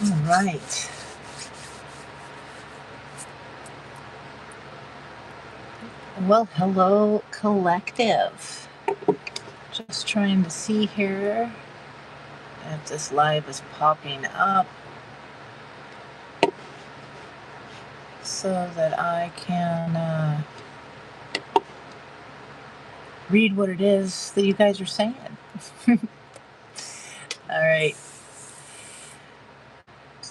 All right. Well, hello, collective. Just trying to see here if this live is popping up so that I can read what it is that you guys are saying. All right.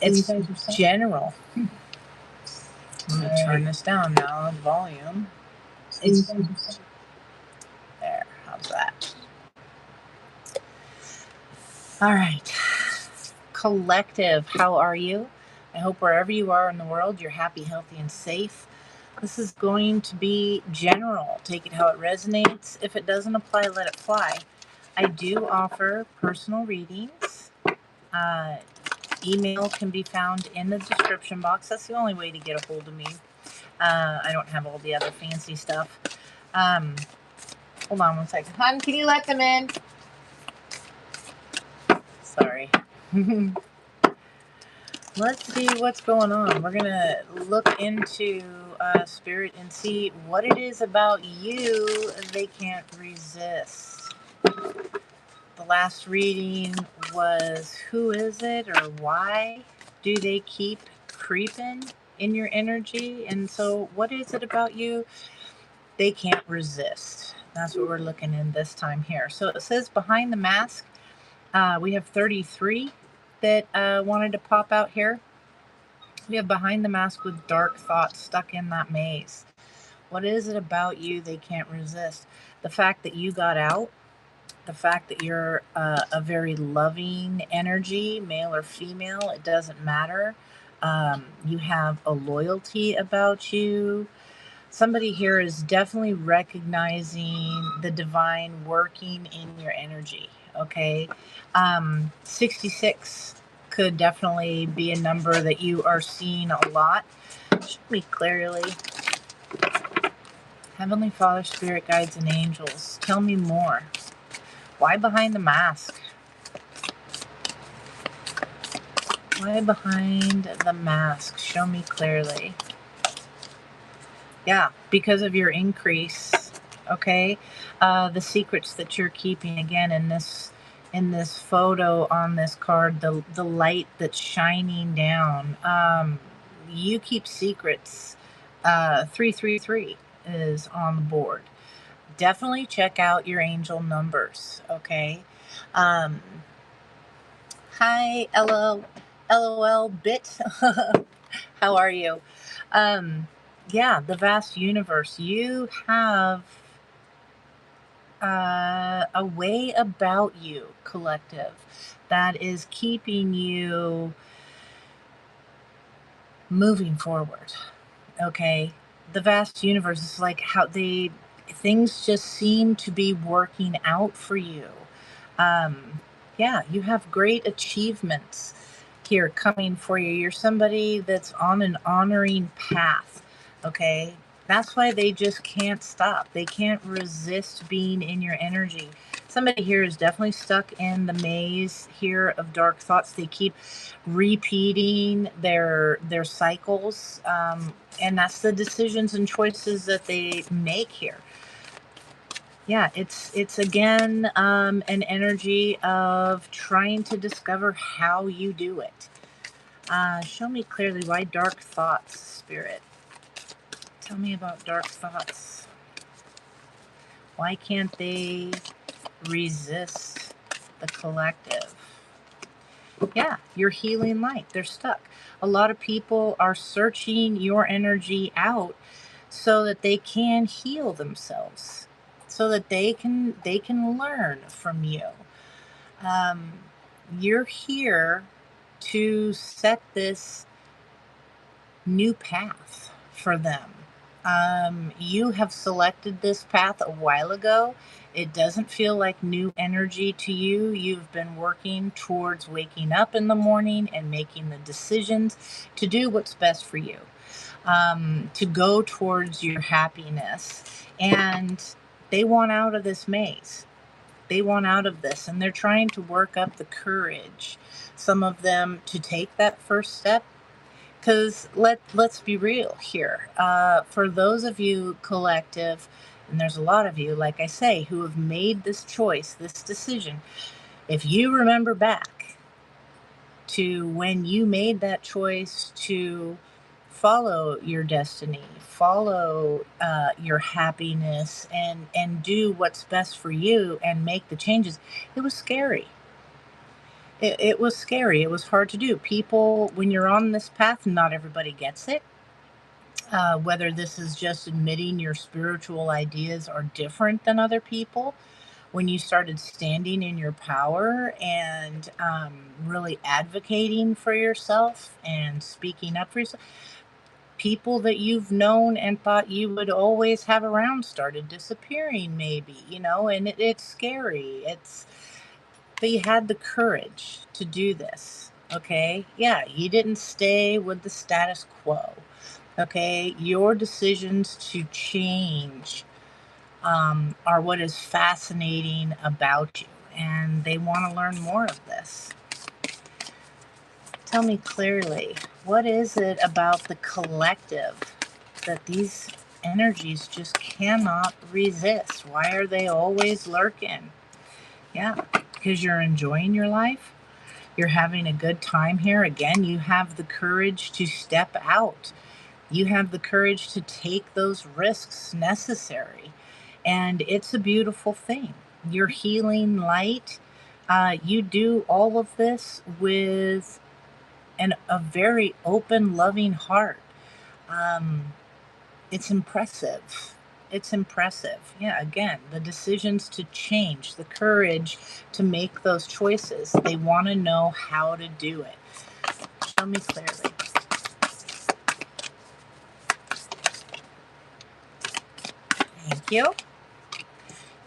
It's general. Let me turn this down now, volume. There, how's that? All right. Collective, how are you? I hope wherever you are in the world, you're happy, healthy, and safe. This is going to be general. Take it how it resonates. If it doesn't apply, let it fly. I do offer personal readings. Email can be found in the description box. That's the only way to get a hold of me. I don't have all the other fancy stuff. Hold on one second. Hon, can you let them in? Sorry. Let's see what's going on. We're going to look into spirit and see what it is about you they can't resist. The last reading was who is it or why do they keep creeping in your energy? And so what is it about you they can't resist? That's what we're looking in this time here. So it says behind the mask, we have 33 that wanted to pop out here. We have behind the mask with dark thoughts stuck in that maze. What is it about you they can't resist? The fact that you got out, the fact that you're a very loving energy, male or female, it doesn't matter. You have a loyalty about you. Somebody here is definitely recognizing the divine working in your energy. Okay. 66 could definitely be a number that you are seeing a lot. Show me clearly. Heavenly Father, Spirit Guides, and Angels, tell me more. Why behind the mask? Why behind the mask? Show me clearly. Yeah, because of your increase. Okay, the secrets that you're keeping. Again, in this photo on this card, the light that's shining down. You keep secrets. 333 is on the board. Definitely check out your angel numbers. Okay. Hi, LOL bit. How are you? Yeah, the vast universe. You have a way about you, collective, that is keeping you moving forward. Okay, the vast universe is like how things just seem to be working out for you. Yeah, you have great achievements here coming for you. You're somebody that's on an honoring path. Okay, that's why they just can't stop. They can't resist being in your energy. Somebody here is definitely stuck in the maze here of dark thoughts. They keep repeating their cycles, and that's the decisions and choices that they make here. Yeah, it's again an energy of trying to discover how you do it. Show me clearly why dark thoughts, Spirit. Tell me about dark thoughts. Why can't they resist the collective? Yeah, your healing light. They're stuck. A lot of people are searching your energy out so that they can heal themselves, so that they can learn from you. You're here to set this new path for them. You have selected this path a while ago. It doesn't feel like new energy to you. You've been working towards waking up in the morning and making the decisions to do what's best for you, to go towards your happiness. And they want out of this maze. They want out of this, and they're trying to work up the courage, some of them, to take that first step. Because let's be real here. For those of you collective, and there's a lot of you, like I say, who have made this choice, this decision. If you remember back to when you made that choice to follow your destiny, follow your happiness, and do what's best for you and make the changes, it was scary. It was scary. It was hard to do. People, when you're on this path, not everybody gets it. Whether this is just admitting your spiritual ideas are different than other people, when you started standing in your power and really advocating for yourself and speaking up for yourself, people that you've known and thought you would always have around started disappearing, maybe, and it's scary. But you had the courage to do this. Okay. Yeah. You didn't stay with the status quo. Okay. Your decisions to change are what is fascinating about you. And they want to learn more of this. Tell me clearly, what is it about the collective that these energies just cannot resist? Why are they always lurking? Yeah, because you're enjoying your life. You're having a good time here. Again, you have the courage to step out. You have the courage to take those risks necessary. And it's a beautiful thing. You're healing light. You do all of this with a very open, loving heart. Um, it's impressive. It's impressive. Yeah, again, the decisions to change, the courage to make those choices. They want to know how to do it. Show me clearly. Thank you.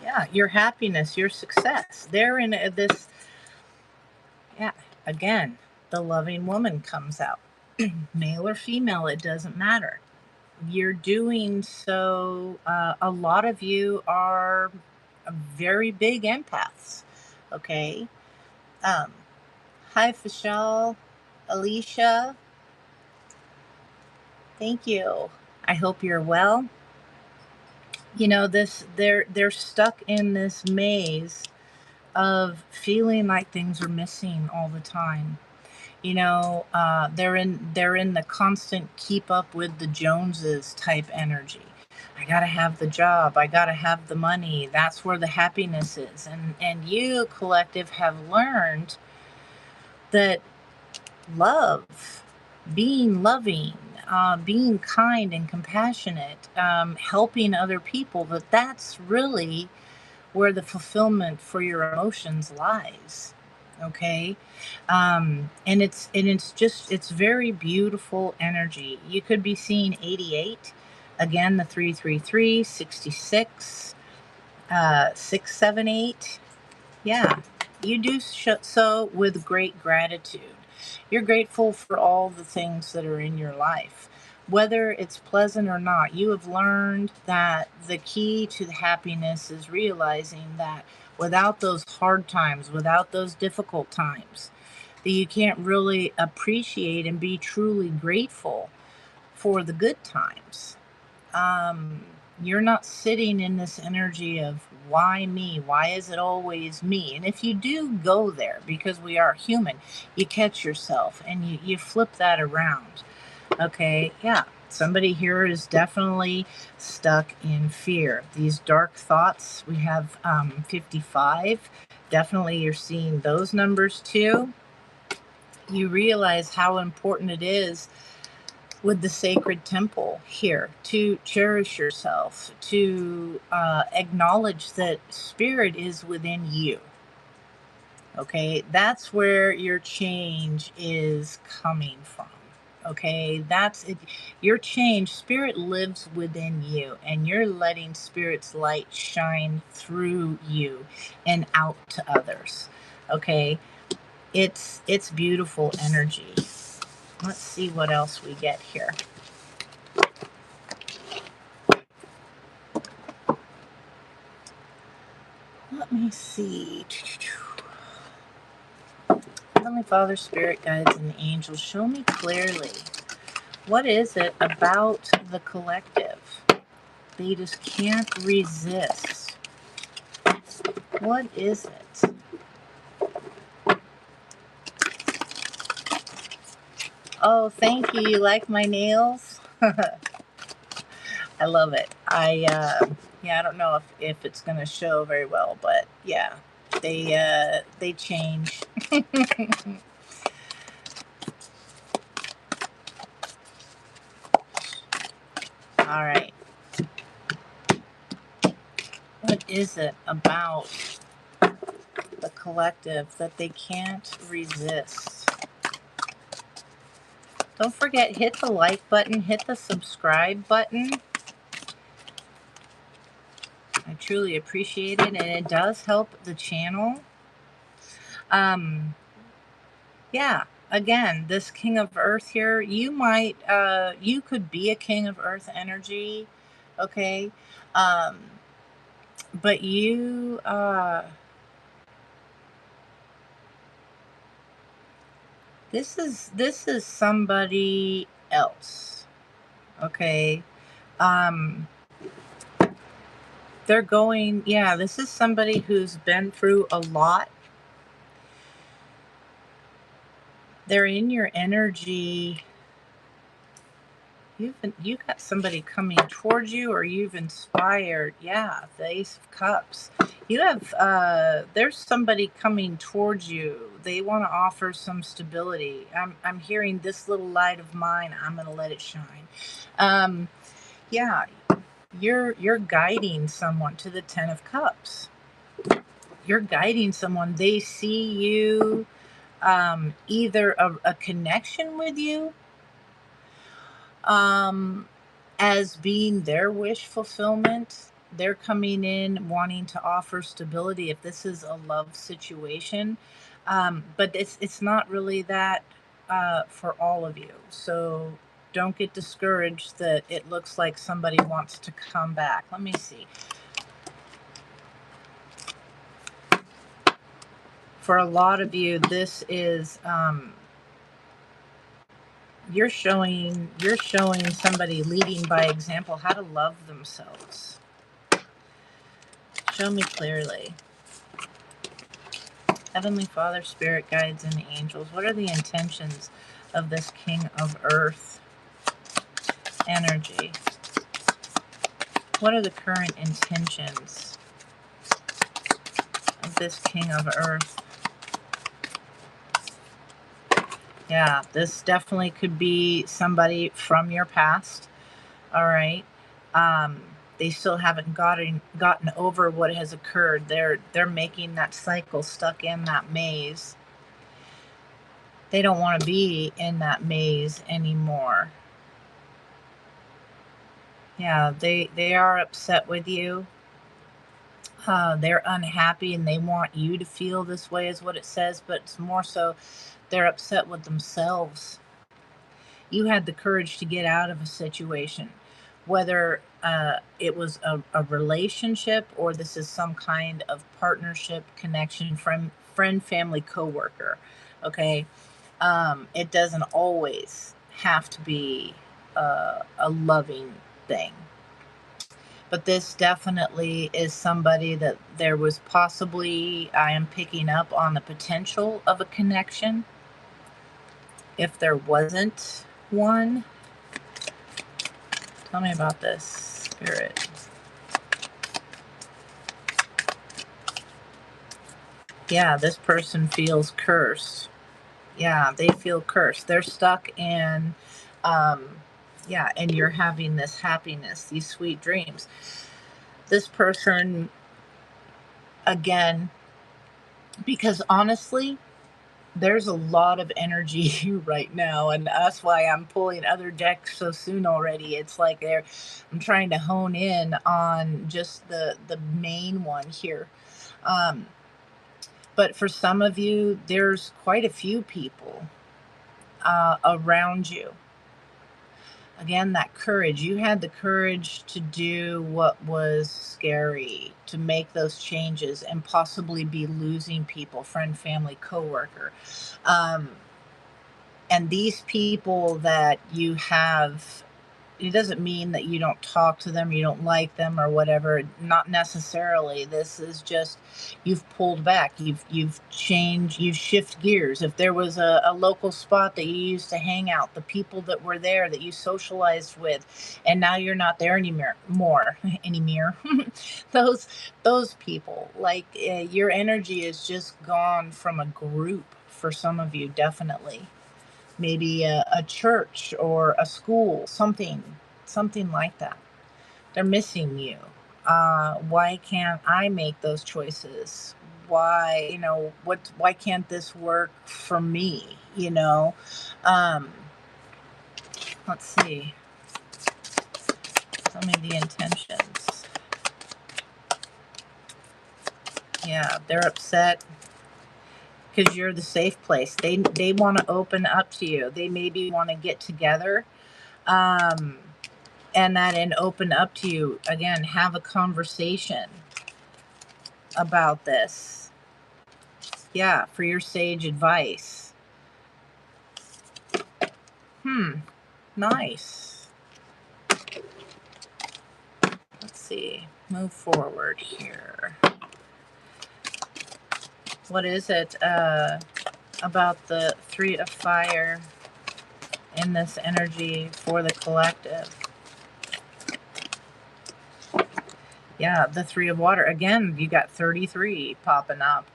Yeah, your happiness, your success. They're in this, yeah, again, the loving woman comes out. Male or female, it doesn't matter. You're doing so. A lot of you are very big empaths. Okay. Um, Hi, Fischel, Alicia. Thank you. I hope you're well. They're stuck in this maze of feeling like things are missing all the time. They're in the constant keep up with the Joneses type energy. I gotta have the job. I gotta have the money. That's where the happiness is. And you, collective, have learned that love, being loving, being kind and compassionate, helping other people, that's really where the fulfillment for your emotions lies. Okay. And it's very beautiful energy. You could be seeing 88, again, the 333, 66, 678. Yeah, you do so with great gratitude. You're grateful for all the things that are in your life. Whether it's pleasant or not, you have learned that the key to the happiness is realizing that without those hard times, without those difficult times, that you can't really appreciate and be truly grateful for the good times. um, you're not sitting in this energy of why me? Why is it always me? And if you do go there, because we are human, you catch yourself and you flip that around. Okay, yeah. Somebody here is definitely stuck in fear. These dark thoughts, we have 55. Definitely you're seeing those numbers too. You realize how important it is with the sacred temple here to cherish yourself, to acknowledge that spirit is within you. Okay, that's where your change is coming from. Okay, that's it. Your change, spirit lives within you, and you're letting spirit's light shine through you and out to others. Okay, it's beautiful energy. Let's see what else we get here. Let me see. Heavenly Father, Spirit Guides, and Angels, show me clearly. What is it about the collective they just can't resist? What is it? Oh, thank you. You like my nails? I love it. I don't know if it's gonna show very well, but yeah, they change. All right. What is it about the collective that they can't resist? Don't forget, hit the like button, hit the subscribe button. I truly appreciate it, and it does help the channel. Yeah, again, this King of Earth here, you could be a King of Earth energy, okay? But this is somebody else, okay? They're going, yeah, this is somebody who's been through a lot. They're in your energy. You got somebody coming towards you, or you've inspired. Yeah, the Ace of Cups. You have there's somebody coming towards you. They want to offer some stability. I'm hearing this little light of mine, I'm gonna let it shine. Yeah, you're guiding someone to the Ten of Cups. You're guiding someone. They see you, either a connection with you, as being their wish fulfillment. They're coming in wanting to offer stability if this is a love situation. But it's not really that for all of you. So don't get discouraged that it looks like somebody wants to come back. Let me see. For a lot of you, this is you're showing somebody leading by example how to love themselves. Show me clearly. Heavenly Father, Spirit Guides, and Angels, what are the intentions of this King of Earth energy? What are the current intentions of this King of Earth? Yeah, this definitely could be somebody from your past. All right. They still haven't gotten over what has occurred. They're making that cycle, stuck in that maze. They don't want to be in that maze anymore. Yeah, they are upset with you. They're unhappy and they want you to feel this way, is what it says, but it's more so they're upset with themselves. You had the courage to get out of a situation, whether it was a relationship or this is some kind of partnership, connection, friend, family, coworker. Okay, it doesn't always have to be a loving thing. But this definitely is somebody that there was possibly, I am picking up on the potential of a connection. If there wasn't one, tell me about this, Spirit. Yeah, this person feels cursed. Yeah, they feel cursed. They're stuck in, yeah, and you're having this happiness, these sweet dreams. This person, again, because honestly, there's a lot of energy right now, and that's why I'm pulling other decks so soon already. It's like I'm trying to hone in on just the main one here. But for some of you, there's quite a few people around you. Again, that courage. You had the courage to do what was scary, to make those changes and possibly be losing people, friend, family, coworker. Um, and these people that you have, it doesn't mean that you don't talk to them, you don't like them or whatever. Not necessarily. This is just, you've pulled back, you've changed, you've shifted gears. If there was a local spot that you used to hang out, the people that were there that you socialized with, and now you're not there anymore. those those people, like, your energy is just gone from a group for some of you, definitely. Maybe a church or a school, something like that. They're missing you. Why can't I make those choices? Why, why can't this work for me? Um, let's see. Tell me the intentions. Yeah, they're upset because you're the safe place. They want to open up to you. They maybe want to get together. Um, and open up to you again, have a conversation about this. Yeah, for your sage advice. Nice. Let's see, move forward here. What is it about the 3 of fire in this energy for the collective? Yeah, the 3 of water. Again, you got 33 popping up.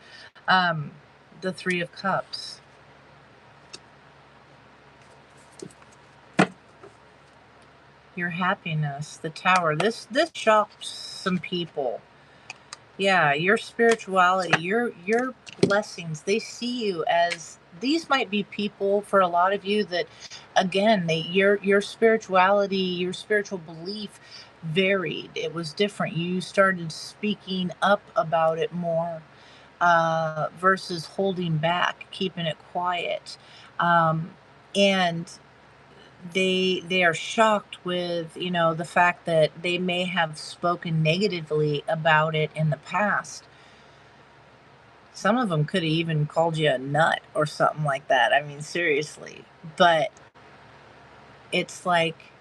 The 3 of cups. Your happiness, the tower. This shocked some people. Yeah, your spirituality, your blessings. They see you as, these might be people for a lot of you that, again, your spirituality, your spiritual belief varied. It was different. You started speaking up about it more, versus holding back, keeping it quiet. And they are shocked with, the fact that they may have spoken negatively about it in the past. Some of them could have even called you a nut or something like that. I mean, seriously. But it's like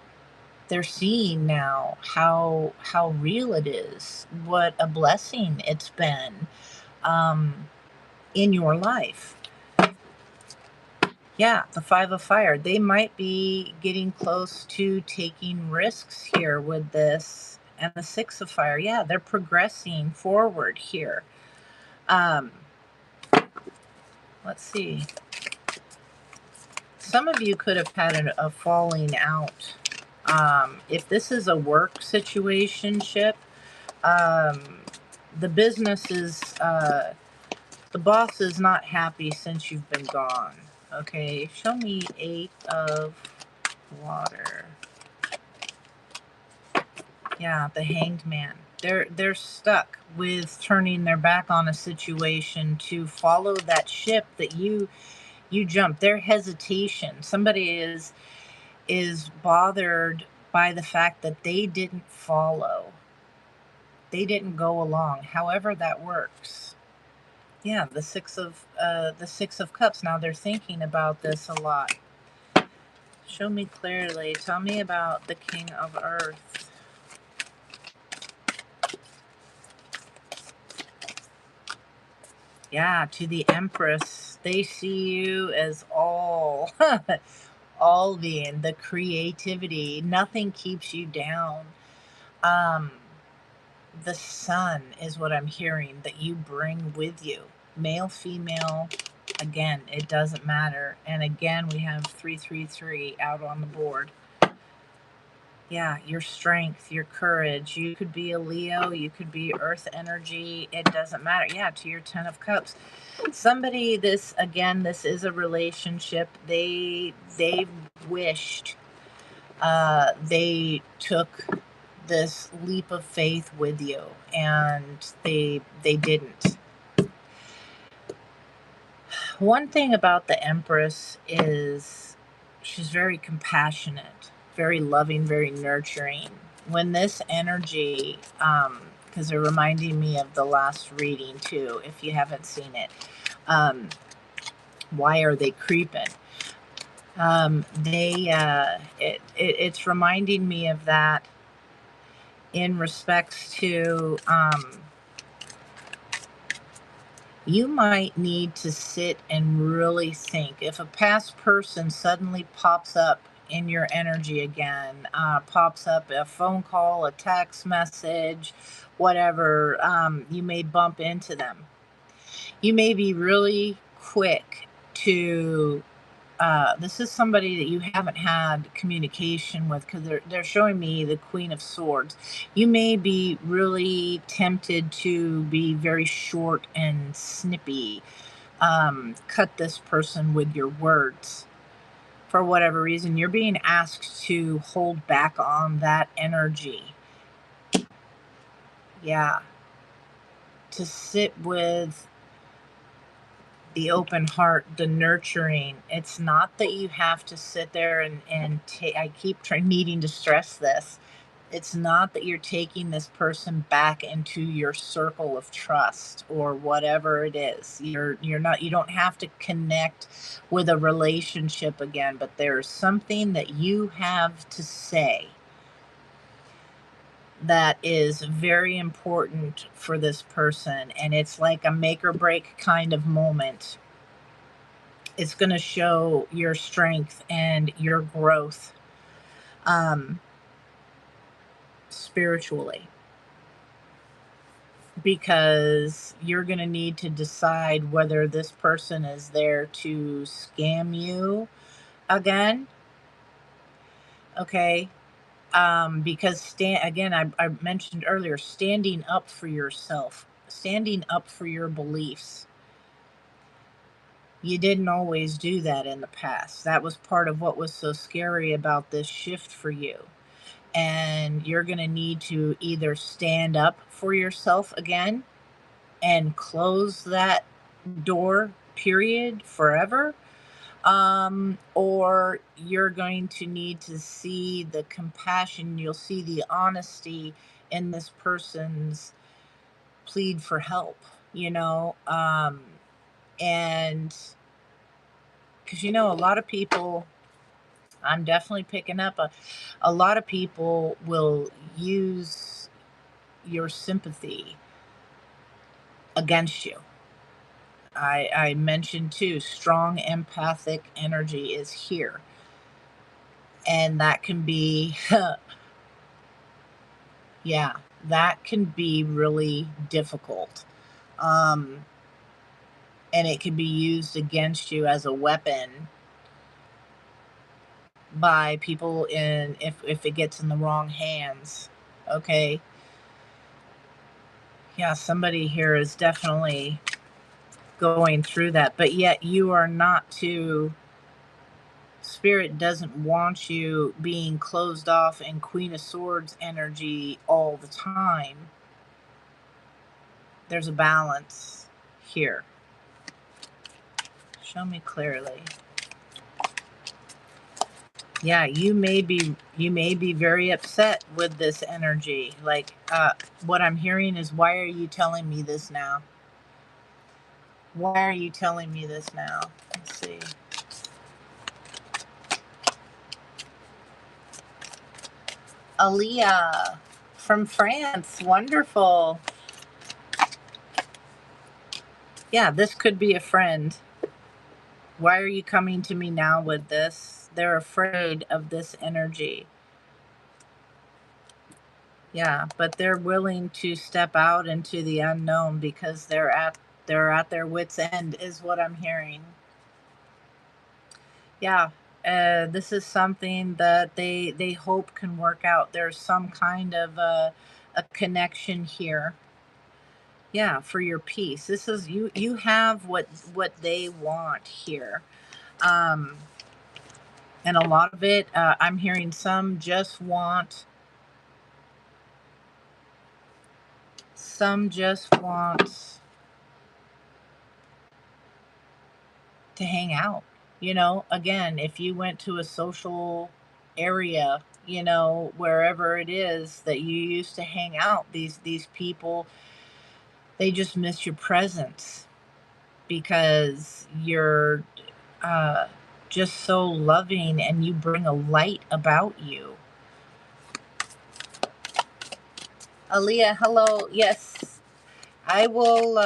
they're seeing now how real it is, what a blessing it's been, in your life. Yeah, the 5 of fire. They might be getting close to taking risks here with this. And the 6 of fire. Yeah, they're progressing forward here. Let's see. Some of you could have had a falling out. If this is a work situationship, the business is, the boss is not happy since you've been gone. Okay, show me 8 of water. Yeah, the Hanged Man. They're stuck with turning their back on a situation to follow that ship that you jumped. Their hesitation. Somebody is bothered by the fact that they didn't follow. They didn't go along. However that works. Yeah, the 6 of cups. Now they're thinking about this a lot. Show me clearly. Tell me about the King of Earth. Yeah, to the Empress. They see you as all all being the creativity. Nothing keeps you down. The sun is what I'm hearing that you bring with you. Male, female, again, it doesn't matter. And again, we have 333 out on the board. Yeah, your strength, your courage. You could be a Leo, you could be earth energy. It doesn't matter. Yeah, to your 10 of cups. Somebody, this is a relationship. They wished they took this leap of faith with you, and they didn't. One thing about the Empress is she's very compassionate, very loving, very nurturing. When this energy, because they're reminding me of the last reading too, if you haven't seen it. Why are they creeping? It's reminding me of that in respects to, you might need to sit and really think. If a past person suddenly pops up in your energy again, pops up a phone call, a text message, whatever, you may bump into them. You may be really quick to, this is somebody that you haven't had communication with, because they're showing me the Queen of Swords. You may be really tempted to be very short and snippy, cut this person with your words. For whatever reason, you're being asked to hold back on that energy. Yeah. To sit with the open heart, the nurturing. It's not that you have to sit there and I keep needing to stress this. It's not that you're taking this person back into your circle of trust or whatever it is. You're not, you don't have to connect with a relationship again, but there's something that you have to say that is very important for this person, and it's like a make or break kind of moment. It's going to show your strength and your growth, spiritually, because you're going to need to decide whether this person is there to scam you again. Okay. Because again, I mentioned earlier, standing up for yourself, standing up for your beliefs. You didn't always do that in the past. That was part of what was so scary about this shift for you. And you're going to need to either stand up for yourself again and close that door, period, forever. Or you're going to need to see the compassion, you'll see the honesty in this person's plead for help, and because, a lot of people, I'm definitely picking up a lot of people will use your sympathy against you. I mentioned too, strong empathic energy is here. And that can be, yeah, that can be really difficult. And it can be used against you as a weapon by people if it gets in the wrong hands. Okay. Yeah, somebody here is definitely going through that, but yet you are not to. Spirit doesn't want you being closed off in Queen of Swords energy all the time. There's a balance here. Show me clearly. Yeah, you may be very upset with this energy. Like, what I'm hearing is, why are you telling me this now? Why are you telling me this now? Let's see. Aaliyah from France. Wonderful. Yeah, this could be a friend. Why are you coming to me now with this? They're afraid of this energy. Yeah, but they're willing to step out into the unknown because they're at their wits' end, is what I'm hearing. Yeah, this is something that they hope can work out. There's some kind of a connection here. Yeah, for your peace. This is you have what they want here. Um, and a lot of it, I'm hearing some just want to hang out. Again, if you went to a social area you know, wherever it is that you used to hang out. These people, they just miss your presence because you're uh, just so loving and you bring a light about you. Aaliyah, hello. Yes, I will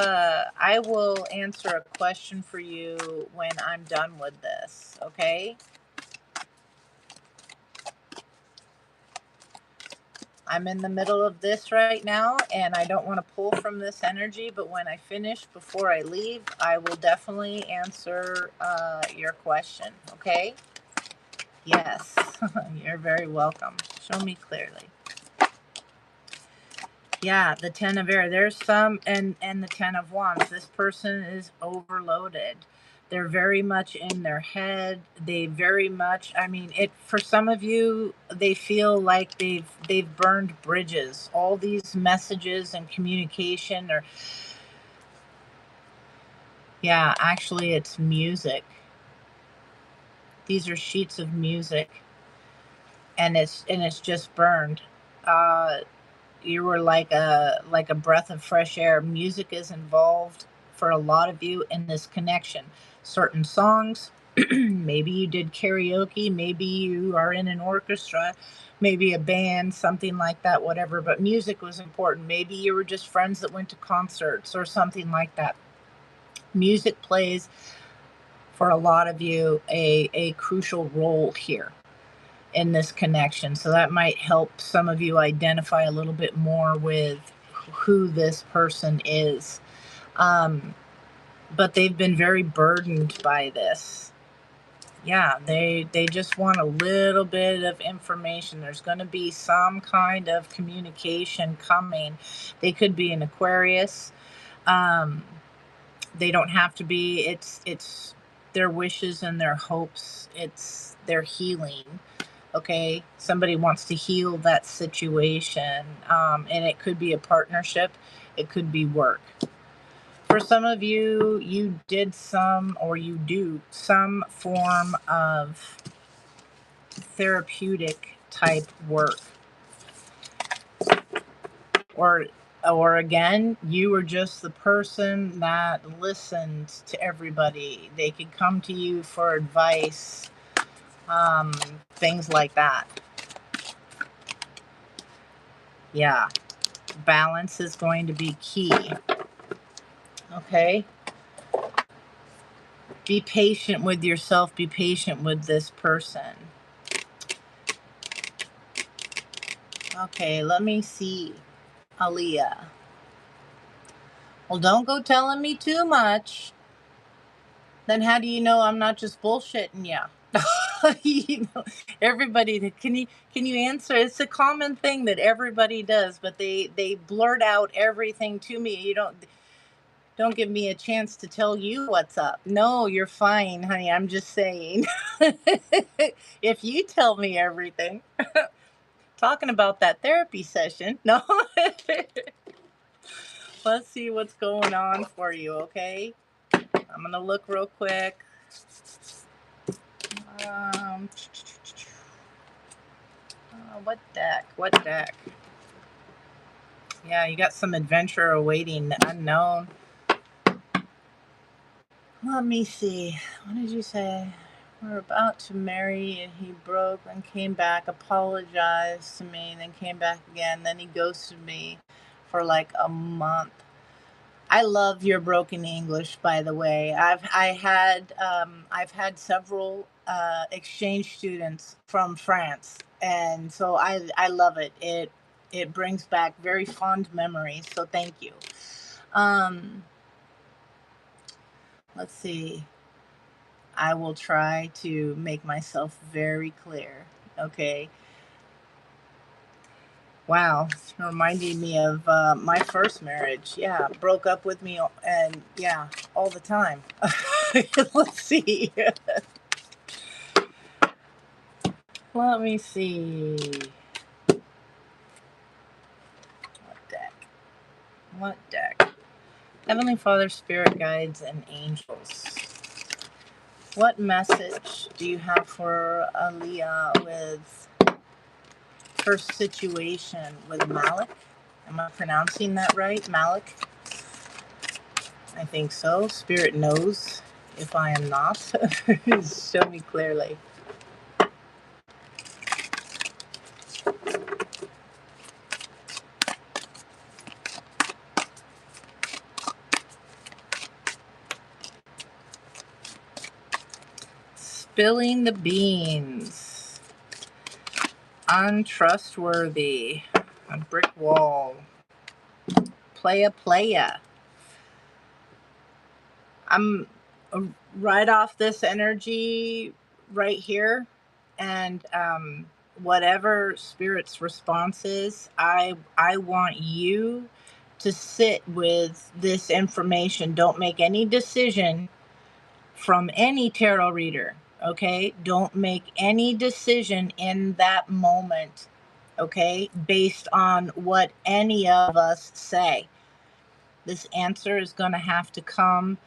answer a question for you when I'm done with this, okay? I'm in the middle of this right now and I don't want to pull from this energy, but when I finish, before I leave, I will definitely answer your question, okay? Yes, you're very welcome. Show me clearly. Yeah, the 10 of air. There's some, and the 10 of wands. This person is overloaded. They're very much in their head. They very much, I mean, it for some of you, they feel like they've burned bridges. All these messages and communication or yeah, actually it's music. These are sheets of music and it's just burned. You were like a breath of fresh air. Music is involved for a lot of you in this connection. Certain songs, maybe you did karaoke, maybe you are in an orchestra, maybe a band, something like that, whatever, but music was important. Maybe you were just friends that went to concerts or something like that. Music plays for a lot of you a crucial role here in this connection. So that might help some of you identify a little bit more with who this person is. But they've been very burdened by this. Yeah, they just want a little bit of information. There's going to be some kind of communication coming. They could be an Aquarius. They don't have to be. It's their wishes and their hopes. It's their healing. Okay, somebody wants to heal that situation, and it could be a partnership, it could be work. For some of you, you did some or you do some form of therapeutic type work, or again, you were just the person that listened to everybody. They could come to you for advice, things like that. Yeah, balance is going to be key. Okay, be patient with yourself, be patient with this person. Okay, let me see. Aaliyah. Well, don't go telling me too much. Then how do you know I'm not just bullshitting you? You know, everybody, can you answer? It's a common thing that everybody does, but they blurt out everything to me. You don't give me a chance to tell you what's up. No, you're fine, honey. I'm just saying. If you tell me everything, talking about that therapy session. No. Let's see what's going on for you, okay? I'm going to look real quick. What deck? What deck? Yeah, you got some adventure awaiting the unknown. Let me see. What did you say? We're about to marry and he broke and came back, apologized to me, then came back again, then he ghosted me for like a month. I love your broken English, by the way. I've had several exchange students from France, and so I love it. It brings back very fond memories. So thank you. Let's see. I will try to make myself very clear. Okay. Wow, it's reminding me of my first marriage. Yeah, broke up with me, and yeah, all the time. Let's see. Let me see. What deck? What deck? Heavenly Father, Spirit Guides, and Angels. What message do you have for Aaliyah with her situation with Malik. Am I pronouncing that right? Malik? I think so. Spirit knows if I am not. Show me clearly. Spilling the beans. Untrustworthy. A brick wall. Playa. I'm right off this energy right here, and whatever spirit's response is, I want you to sit with this information. Don't make any decision from any tarot reader, okay? Don't make any decision in that moment, okay, based on what any of us say. This answer is going to have to come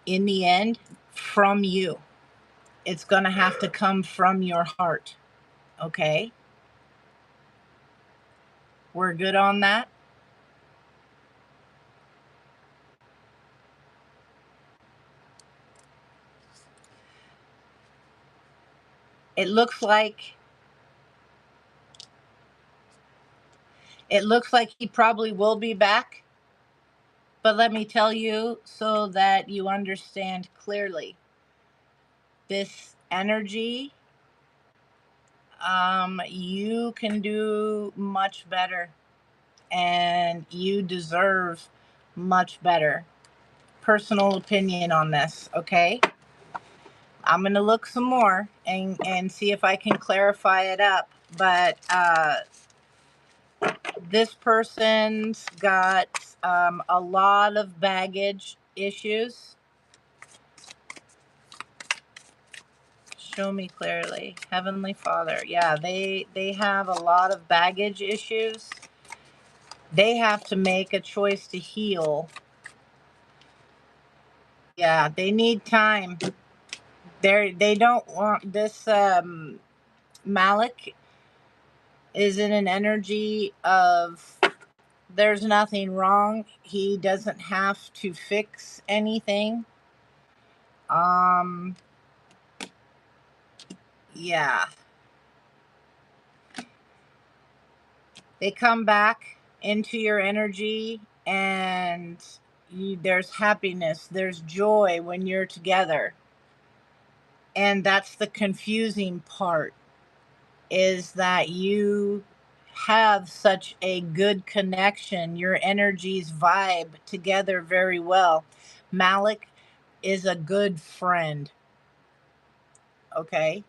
in the end from you. It's going to have to come from your heart, okay? We're good on that? It looks like he probably will be back. But let me tell you so that you understand clearly. This energy, you can do much better, and you deserve much better. Personal opinion on this, okay? I'm going to look some more and see if I can clarify it up. But this person's got a lot of baggage issues. Show me clearly. Heavenly Father. Yeah, they have a lot of baggage issues. They have to make a choice to heal. Yeah, they need time. They don't want this. Malik is in an energy of there's nothing wrong. He doesn't have to fix anything. Yeah. They come back into your energy, and there's happiness, there's joy when you're together. And that's the confusing part, is that you have such a good connection. Your energies vibe together very well. Malik is a good friend, okay?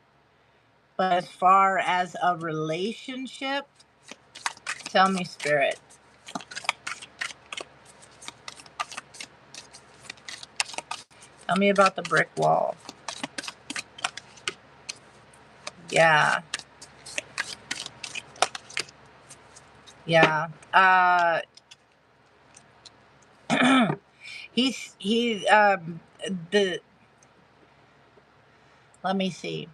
But as far as a relationship, tell me, Spirit. Tell me about the brick wall. Yeah. Yeah. The let me see.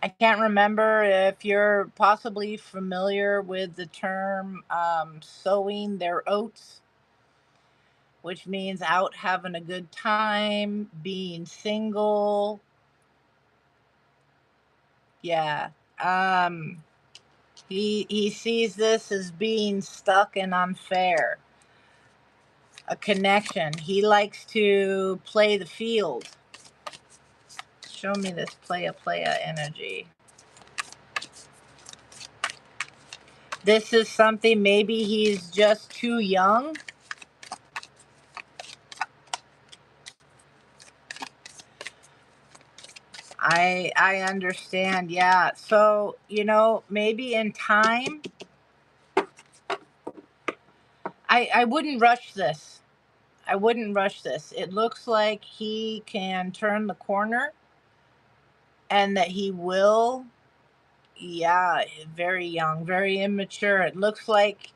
I can't remember if you're possibly familiar with the term sowing their oats, which means out having a good time, being single. Yeah. He sees this as being stuck and unfair. A connection. He likes to play the field. Show me this playa energy. This is something, maybe he's just too young. I understand, yeah. So, maybe in time, I wouldn't rush this. I wouldn't rush this. It looks like he can turn the corner, and that he will. Yeah, very young, very immature. It looks like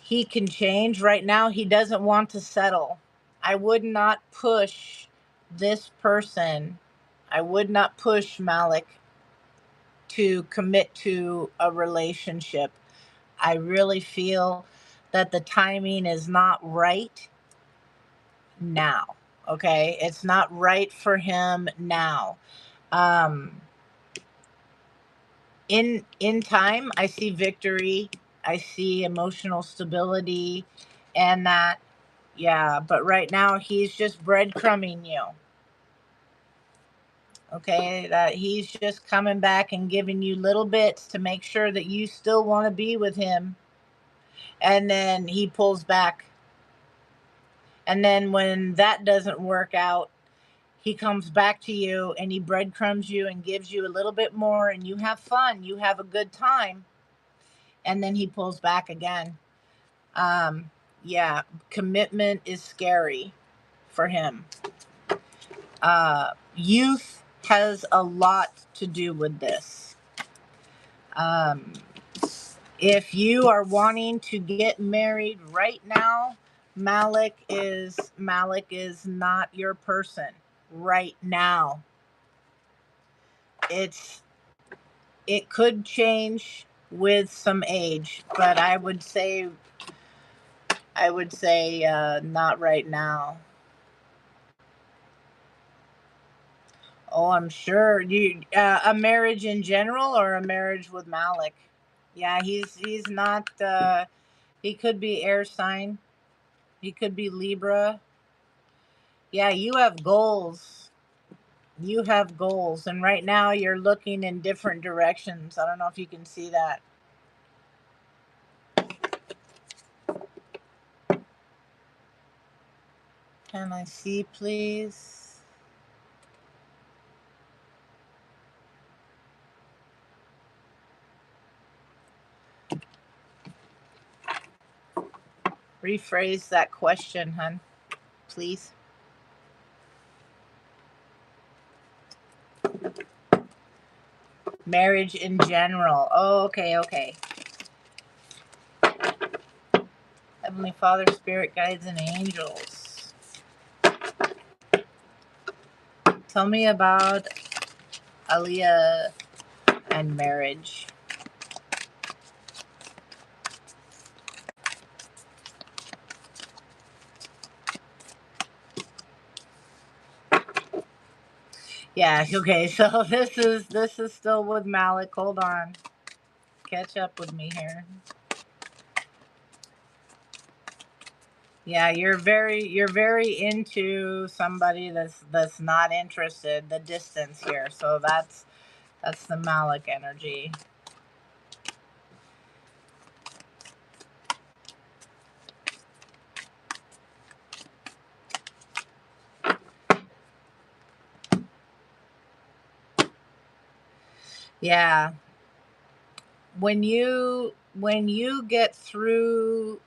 he can change. Right now, he doesn't want to settle. I would not push this person. I would not push Malik to commit to a relationship. I really feel that the timing is not right now. Okay, it's not right for him now. Um, in time, I see victory. I see emotional stability, and that, yeah. But right now, he's just breadcrumbing you. Okay, that he's just coming back and giving you little bits to make sure that you still want to be with him, and then he pulls back. And then when that doesn't work out, he comes back to you and he breadcrumbs you and gives you a little bit more, and you have fun, you have a good time, and then he pulls back again. Um, yeah, commitment is scary for him. Youth has a lot to do with this. Um, if you are wanting to get married right now, Malik is not your person right now. It could change with some age, but I would say not right now. Oh, I'm sure you a marriage in general or a marriage with Malik. Yeah, he's not. He could be air sign. He could be Libra. Yeah, you have goals. You have goals, and right now you're looking in different directions. I don't know if you can see that. Can I see, please? Rephrase that question, hun, please. Marriage in general. Oh, okay, okay. Heavenly Father, Spirit Guides, and Angels. Tell me about Aaliyah and marriage. Yeah, okay, so this is still with Malik. Hold on. Catch up with me here. Yeah, you're very into somebody that's not interested, the distance here. So that's the Malik energy. Yeah. When you get through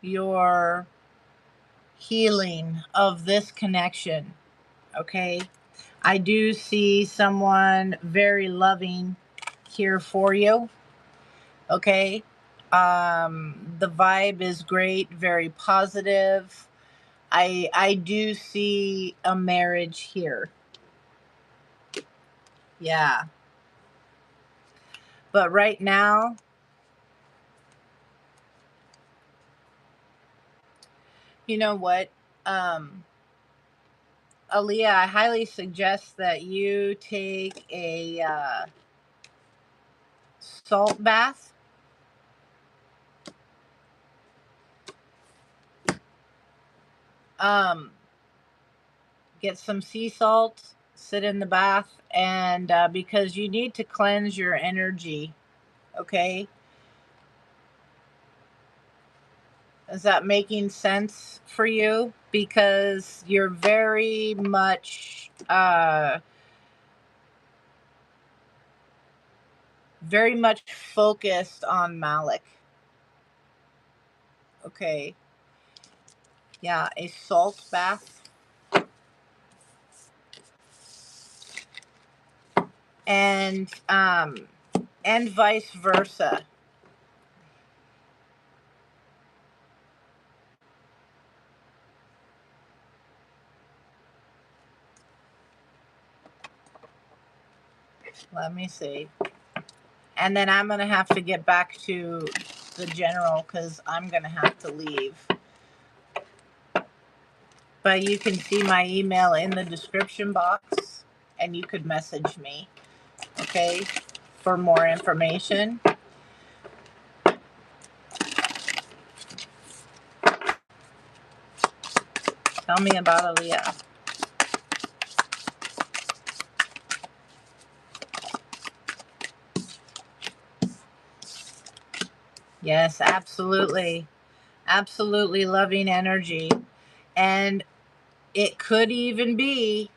your healing of this connection, okay? I do see someone very loving here for you, okay? The vibe is great, very positive. I do see a marriage here. Yeah. But right now, you know what? Um Aaliyah, I highly suggest that you take a salt bath. Um, get some sea salt, sit in the bath, and because you need to cleanse your energy. Okay, is that making sense for you? Because you're very much focused on Malik. Okay, yeah, a salt bath, and vice versa. Let me see. And then I'm going to have to get back to the general because I'm going to have to leave. But you can see my email in the description box and you could message me, okay, for more information. Tell me about Aaliyah. Yes, absolutely. Absolutely loving energy. And it could even be,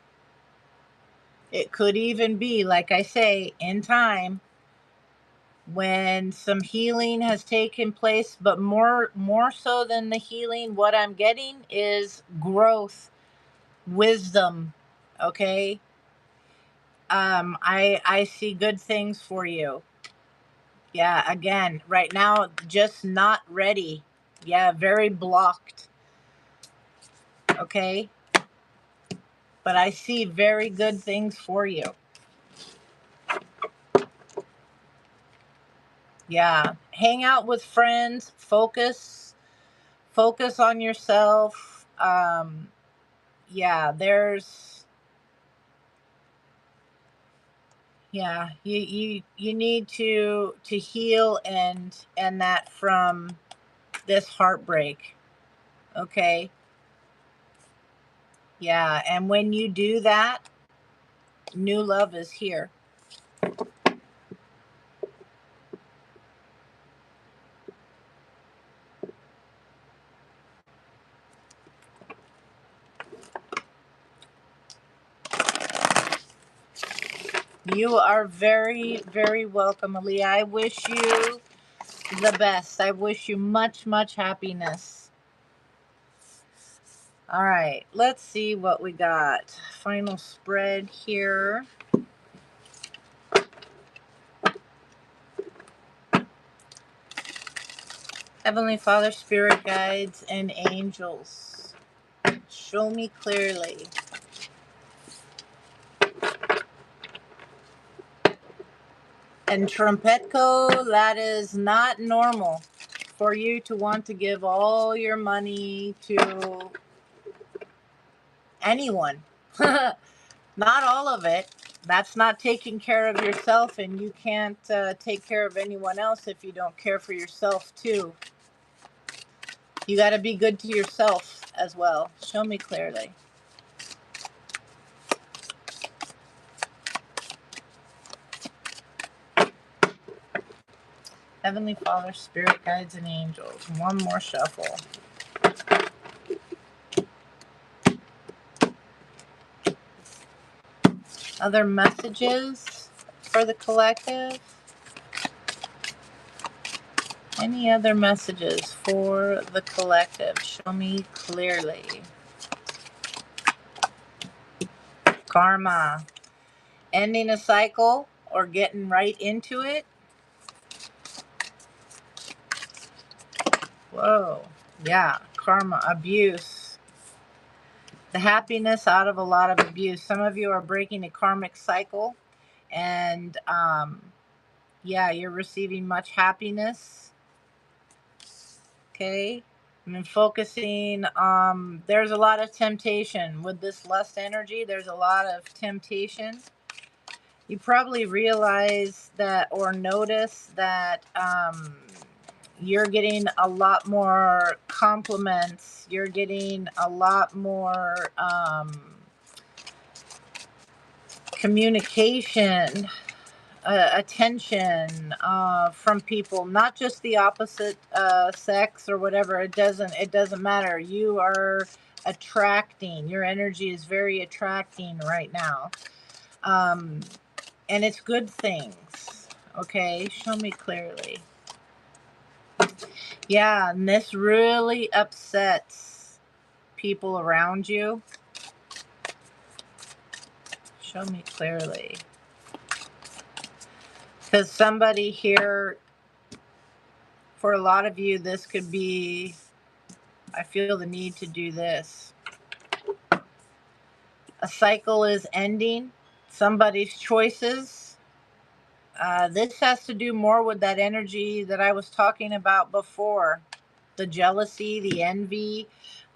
like I say, in time when some healing has taken place, but more so than the healing, what I'm getting is growth, wisdom, okay? I see good things for you. Yeah, again, right now just not ready. Yeah, very blocked. Okay? But I see very good things for you. Yeah, hang out with friends, focus on yourself. Yeah, you need to heal and that from this heartbreak. Okay? Yeah, and when you do that, new love is here. You are very, very welcome, Aaliyah. I wish you the best. I wish you much, much happiness. All right, let's see what we got. Final spread here. Heavenly Father, Spirit Guides, and Angels, show me clearly. And Trumpetco, that is not normal for you to want to give all your money to anyone. Not all of it. That's not taking care of yourself, and you can't take care of anyone else if you don't care for yourself too. You got to be good to yourself as well. Show me clearly. Heavenly Father, Spirit Guides, and Angels. One more shuffle. Other messages for the collective? Any other messages for the collective? Show me clearly. Karma. Ending a cycle or getting right into it? Whoa. Yeah. Karma. Abuse. The happiness out of a lot of abuse. Some of you are breaking a karmic cycle. And yeah, you're receiving much happiness. Okay. And then focusing, there's a lot of temptation with this lust energy. There's a lot of temptation. You probably realize that or notice that you're getting a lot more compliments. You're getting a lot more communication, attention from people, not just the opposite sex or whatever. It doesn't matter. You are attracting. Your energy is very attracting right now, and it's good things. Okay, show me clearly. Yeah, and this really upsets people around you. Show me clearly. Because somebody here, for a lot of you, this could be, I feel the need to do this. A cycle is ending. Somebody's choices This has to do more with that energy that I was talking about before, the jealousy, the envy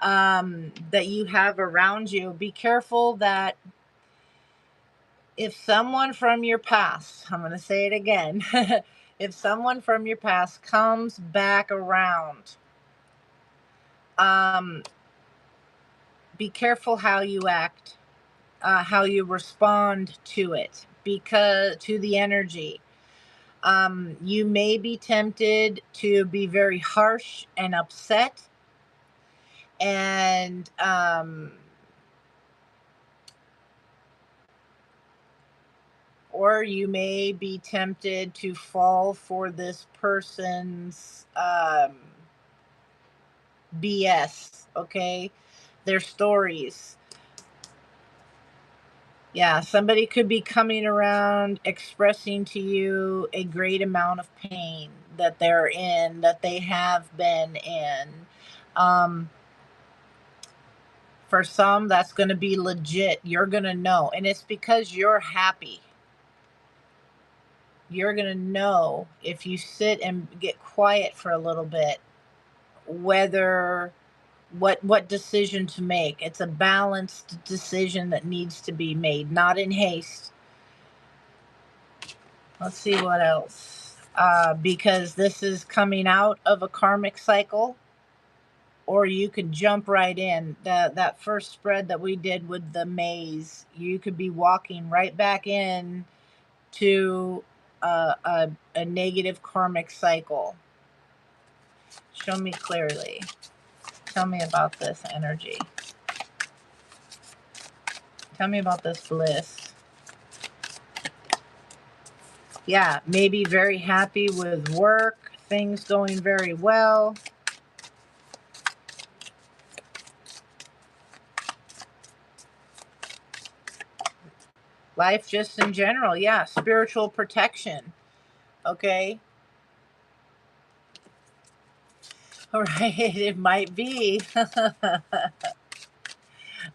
that you have around you. Be careful that if someone from your past, I'm going to say it again, if someone from your past comes back around, be careful how you act, how you respond to it, because to the energy. You may be tempted to be very harsh and upset, and or you may be tempted to fall for this person's BS, okay? Their stories. Yeah, somebody could be coming around expressing to you a great amount of pain that they're in, that they have been in. For some, that's going to be legit. You're going to know. And it's because you're happy. You're going to know if you sit and get quiet for a little bit, whether what decision to make. It's a balanced decision that needs to be made, not in haste. Let's see what else. Because this is coming out of a karmic cycle, or you could jump right in. That first spread that we did with the maze, you could be walking right back in to a negative karmic cycle. Show me clearly. Tell me about this energy. Tell me about this bliss. Yeah, maybe very happy with work, things going very well. Life just in general, yeah, spiritual protection. Okay. All right, it might be. All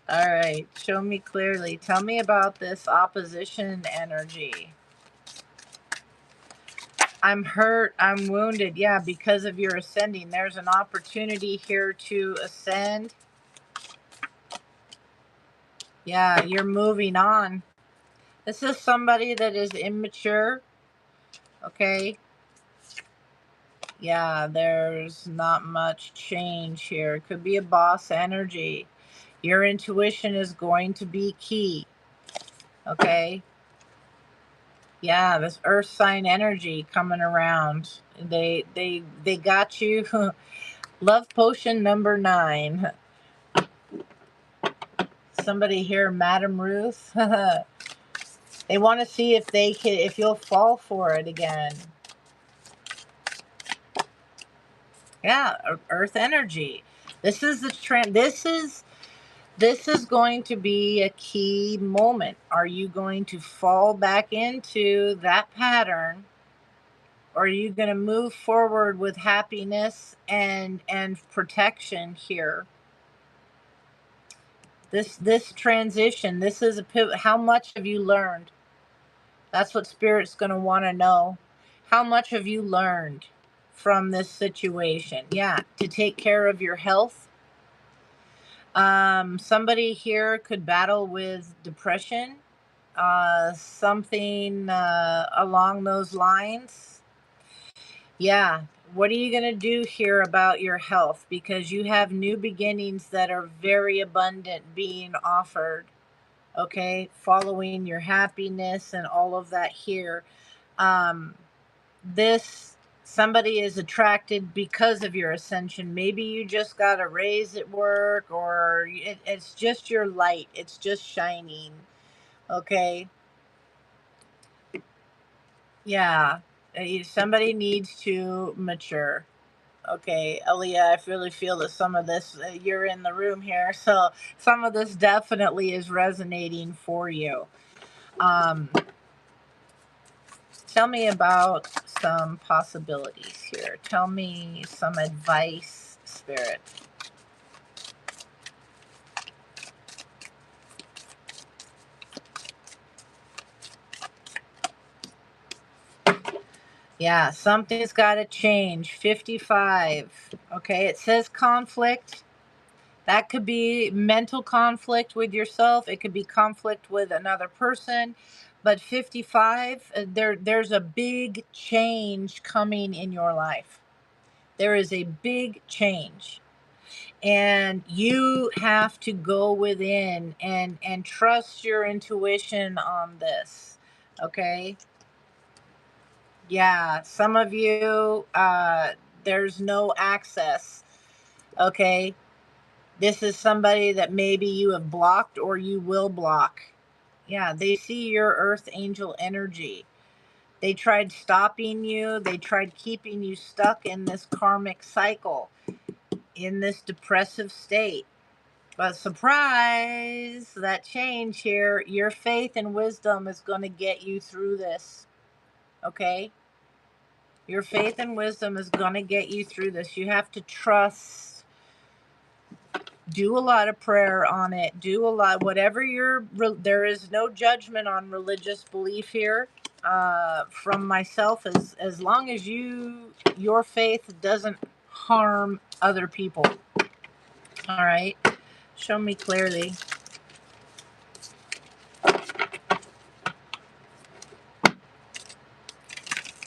right, show me clearly. Tell me about this opposition energy. I'm hurt, I'm wounded. Yeah, because of your ascending. There's an opportunity here to ascend. Yeah, you're moving on. This is somebody that is immature. Okay. Yeah, there's not much change here. It could be a boss energy. Your intuition is going to be key. Okay. Yeah, this earth sign energy coming around. They got you. Love potion number 9. Somebody here, Madam Ruth. They want to see if you'll fall for it again. Yeah, earth energy. This is the trend. This is going to be a key moment. Are you going to fall back into that pattern, or are you going to move forward with happiness and protection here? This transition, this is a pivot. How much have you learned? That's what Spirit's going to want to know. How much have you learned from this situation? Yeah, to take care of your health. Somebody here could battle with depression, something along those lines. Yeah. What are you going to do here about your health? Because you have new beginnings that are very abundant being offered. Okay. Following your happiness and all of that here. This somebody is attracted because of your ascension. Maybe you just got a raise at work, or it's just your light. It's just shining. Okay. Yeah. Somebody needs to mature. Okay, Aaliyah, I really feel that some of this, you're in the room here, so some of this definitely is resonating for you. Tell me about some possibilities here. Tell me some advice, Spirit. Yeah, something's got to change. 55. Okay, it says conflict. That could be mental conflict with yourself. It could be conflict with another person. But 55, there's a big change coming in your life. There is a big change. And you have to go within and trust your intuition on this. Okay? Yeah, some of you there's no access. Okay? This is somebody that maybe you have blocked or you will block. Yeah, they see your earth angel energy. They tried stopping you, they tried keeping you stuck in this karmic cycle, in this depressive state. But surprise, that change here, your faith and wisdom is going to get you through this. Okay? Your faith and wisdom is going to get you through this. You have to trust. Do a lot of prayer on it. Do a lot, whatever there is no judgment on religious belief here. From myself, as long as your faith doesn't harm other people. All right. Show me clearly.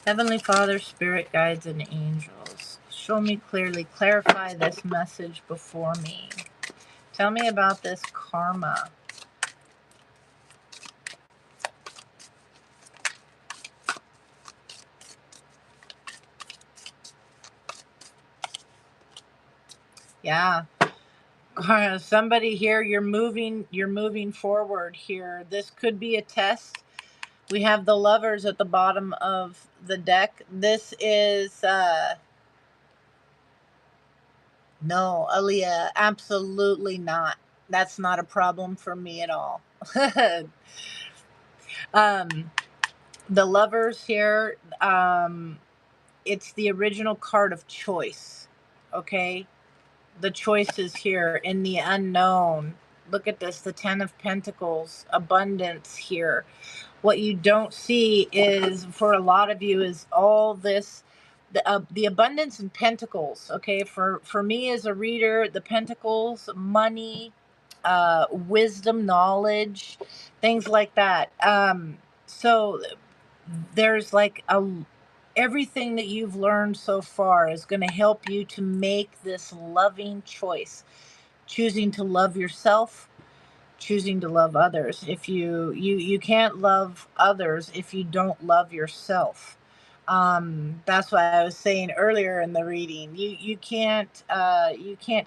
Heavenly Father, Spirit Guides, and Angels, show me clearly. Clarify this message before me. Tell me about this karma. Yeah. Somebody here, you're moving forward here. This could be a test. We have the Lovers at the bottom of the deck. This is no, Aaliyah, absolutely not. That's not a problem for me at all. um the Lovers here, it's the original card of choice. Okay? The choices here in the unknown. Look at this, the 10 of Pentacles, abundance here. What you don't see is, for a lot of you, is all this, the abundance in Pentacles. Okay, for me as a reader, the Pentacles, money, wisdom, knowledge, things like that. So there's like everything that you've learned so far is going to help you to make this loving choice, choosing to love yourself, choosing to love others. If you can't love others if you don't love yourself. That's why I was saying earlier in the reading, you can't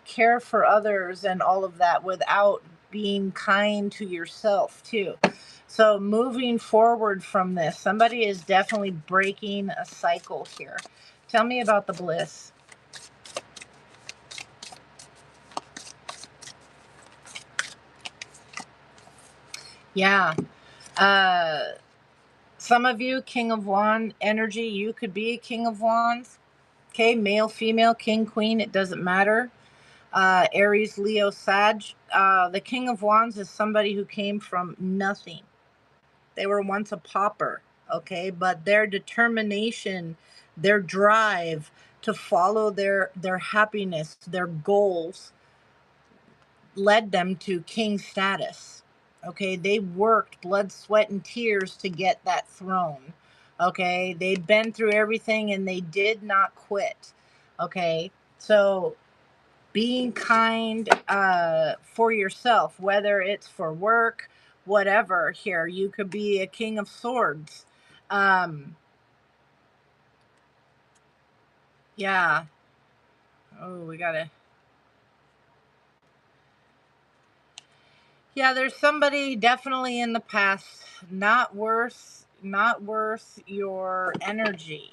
care for others and all of that without being kind to yourself too. So moving forward from this, somebody is definitely breaking a cycle here. Tell me about the bliss. Yeah. Some of you, King of Wands energy, you could be a King of Wands. Okay, male, female, king, queen, it doesn't matter. Aries, Leo, Sag. The King of Wands is somebody who came from nothing. They were once a pauper, okay? But their determination, their drive to follow their happiness, their goals, led them to king status. Okay, they worked blood, sweat, and tears to get that throne. Okay, they'd been through everything and they did not quit. Okay, so being kind for yourself, whether it's for work, whatever. Here, you could be a king of swords. Um, yeah. Oh, we gotta. Yeah, there's somebody definitely in the past not worth your energy.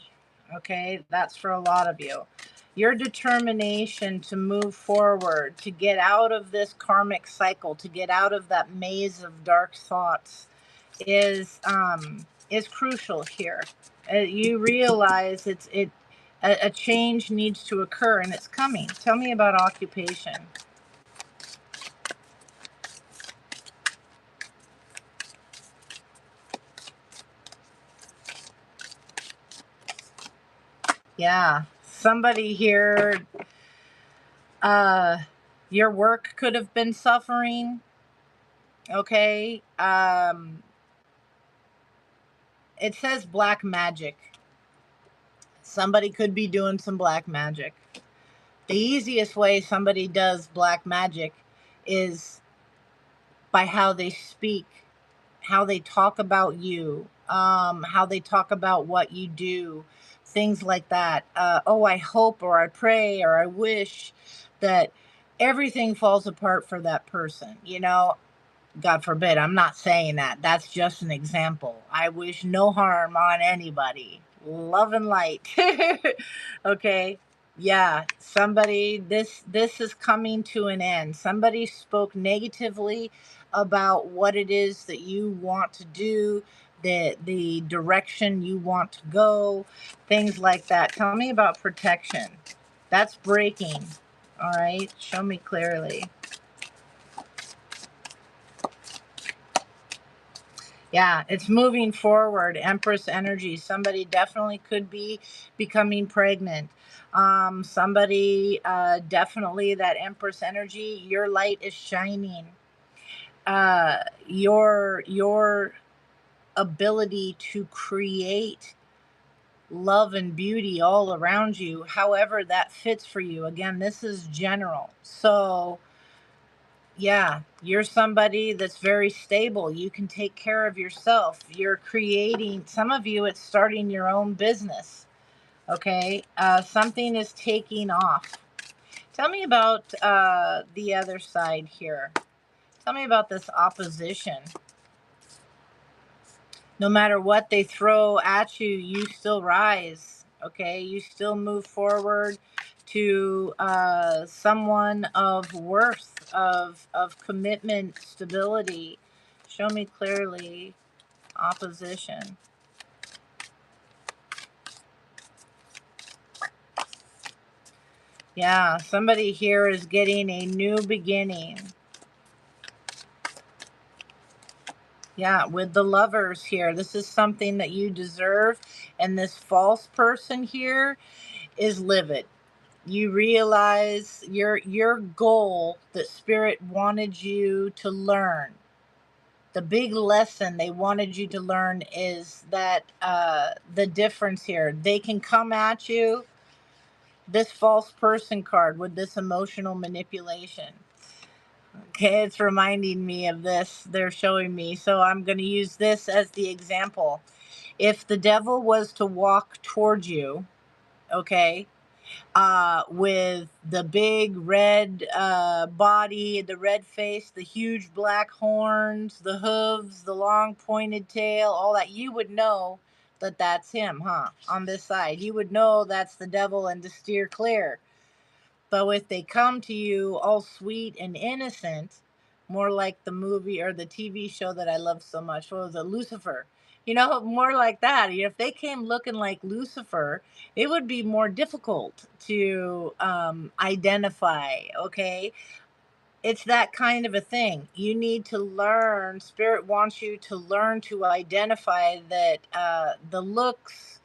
Okay? That's for a lot of you. Your determination to move forward, to get out of this karmic cycle, to get out of that maze of dark thoughts is crucial here. You realize a change needs to occur and it's coming. Tell me about occupation. Yeah. Somebody here, uh, your work could have been suffering. Okay. It says black magic. Somebody could be doing some black magic. The easiest way somebody does black magic is by how they speak, how they talk about you, how they talk about what you do, things like that. Oh, I hope or I pray or I wish that everything falls apart for that person. God forbid, I'm not saying that. That's just an example. I wish no harm on anybody. Love and light. Okay. Yeah, somebody, this is coming to an end. Somebody spoke negatively about what it is that you want to do, the direction you want to go, things like that. Tell me about protection. That's breaking. All right, show me clearly. Yeah, it's moving forward. Empress energy. Somebody definitely could be becoming pregnant. Somebody definitely that Empress energy. Your light is shining. Your ability to create love and beauty all around you, however that fits for you. Again, this is general. So yeah, you're somebody that's very stable. You can take care of yourself. You're creating, some of you, it's starting your own business. Okay. Something is taking off. Tell me about the other side here. Tell me about this opposition. No matter what they throw at you, you still rise. Okay. You still move forward to someone of worth, of commitment, stability. Show me clearly opposition. Yeah, somebody here is getting a new beginning. Yeah, with the lovers here, this is something that you deserve. And this false person here is livid. You realize your goal that spirit wanted you to learn, the big lesson they wanted you to learn is that the difference here, they can come at you, this false person card with this emotional manipulation. Okay, it's reminding me of this, they're showing me, so I'm going to use this as the example. If the devil was to walk towards you, okay, with the big red body, the red face, the huge black horns, the hooves, the long pointed tail, all that, you would know that that's him, huh? On this side, you would know that's the devil and to steer clear. But if they come to you all sweet and innocent, more like the movie or the TV show that I love so much, what was it, Lucifer? More like that. If they came looking like Lucifer, it would be more difficult to identify. Okay, it's that kind of a thing. You need to learn. Spirit wants you to learn to identify that the looks,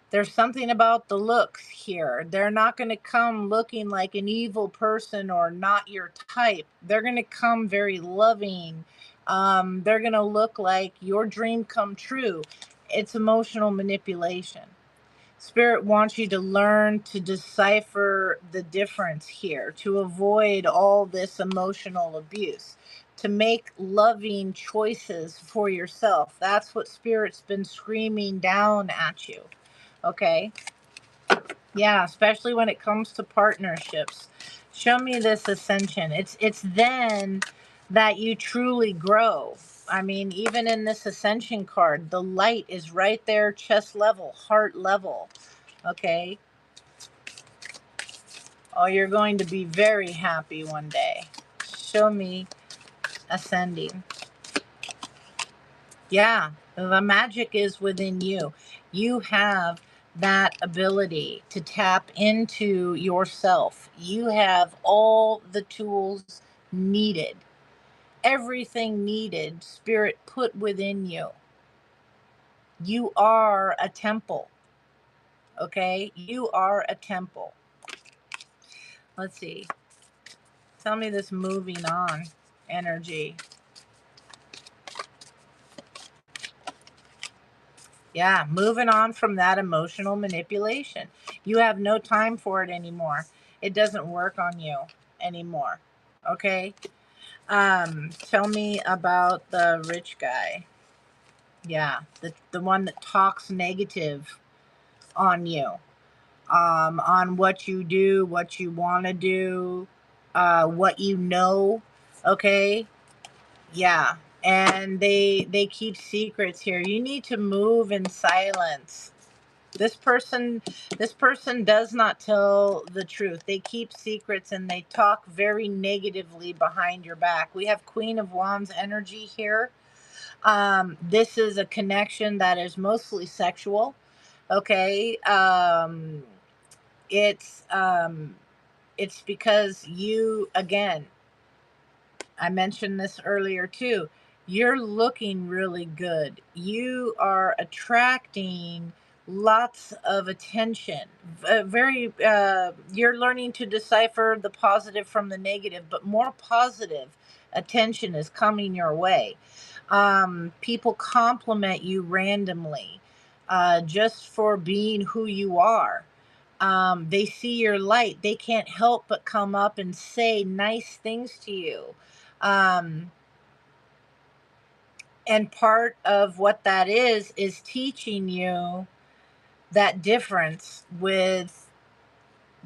there's something about the looks here. They're not going to come looking like an evil person or not your type. They're going to come very loving. They're going to look like your dream come true. It's emotional manipulation. Spirit wants you to learn to decipher the difference here, to avoid all this emotional abuse, to make loving choices for yourself. That's what Spirit's been screaming down at you. Okay. Yeah, especially when it comes to partnerships. Show me this ascension. It's then that you truly grow. I mean, even in this ascension card, the light is right there, chest level, heart level. Okay. Oh, you're going to be very happy one day. Show me ascending. Yeah, the magic is within you. You have that ability to tap into yourself. You have all the tools needed, everything needed, Spirit put within you. You are a temple. Okay, you are a temple. Let's see. Tell me this moving on energy. Yeah, moving on from that emotional manipulation. You have no time for it anymore. It doesn't work on you anymore. Okay? Tell me about the rich guy. Yeah, the one that talks negative on you. On what you do, what you want to do, what you know. Okay? Yeah. And they keep secrets here. You need to move in silence. This person this person does not tell the truth. They keep secrets and they talk very negatively behind your back. We have Queen of Wands energy here. This is a connection that is mostly sexual. Okay. It's because you, again, I mentioned this earlier too. You're looking really good. You are attracting lots of attention. You're learning to decipher the positive from the negative, but more positive attention is coming your way. People compliment you randomly, just for being who you are. They see your light. They can't help but come up and say nice things to you. Um, and part of what that is teaching you that difference with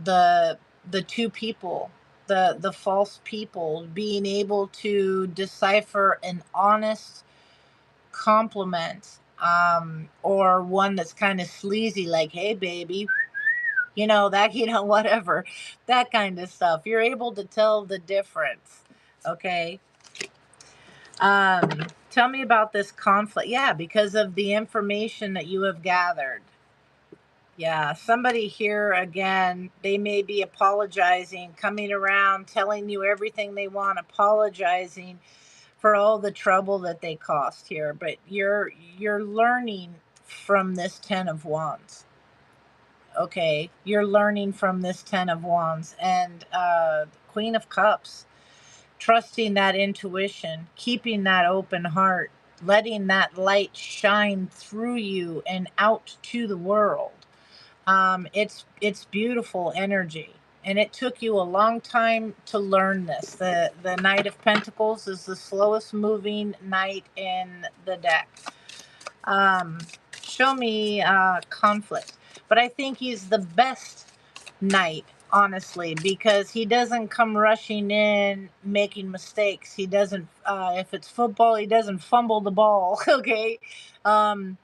the the two people, the false people, being able to decipher an honest compliment, or one that's kind of sleazy, like, hey baby, that, whatever, that kind of stuff. You're able to tell the difference. Okay. Tell me about this conflict. Yeah, because of the information that you have gathered. Yeah, somebody here, again, they may be apologizing, coming around, telling you everything they want, apologizing for all the trouble that they caused here. But you're learning from this 10 of Wands. Okay, you're learning from this 10 of Wands and Queen of Cups. Trusting that intuition, keeping that open heart, letting that light shine through you and out to the world. It's beautiful energy, and it took you a long time to learn this. The Knight of Pentacles is the slowest moving knight in the deck. Um, Show me conflict, but I think he's the best knight, honestly, because he doesn't come rushing in making mistakes. He doesn't, if it's football, he doesn't fumble the ball. Okay. um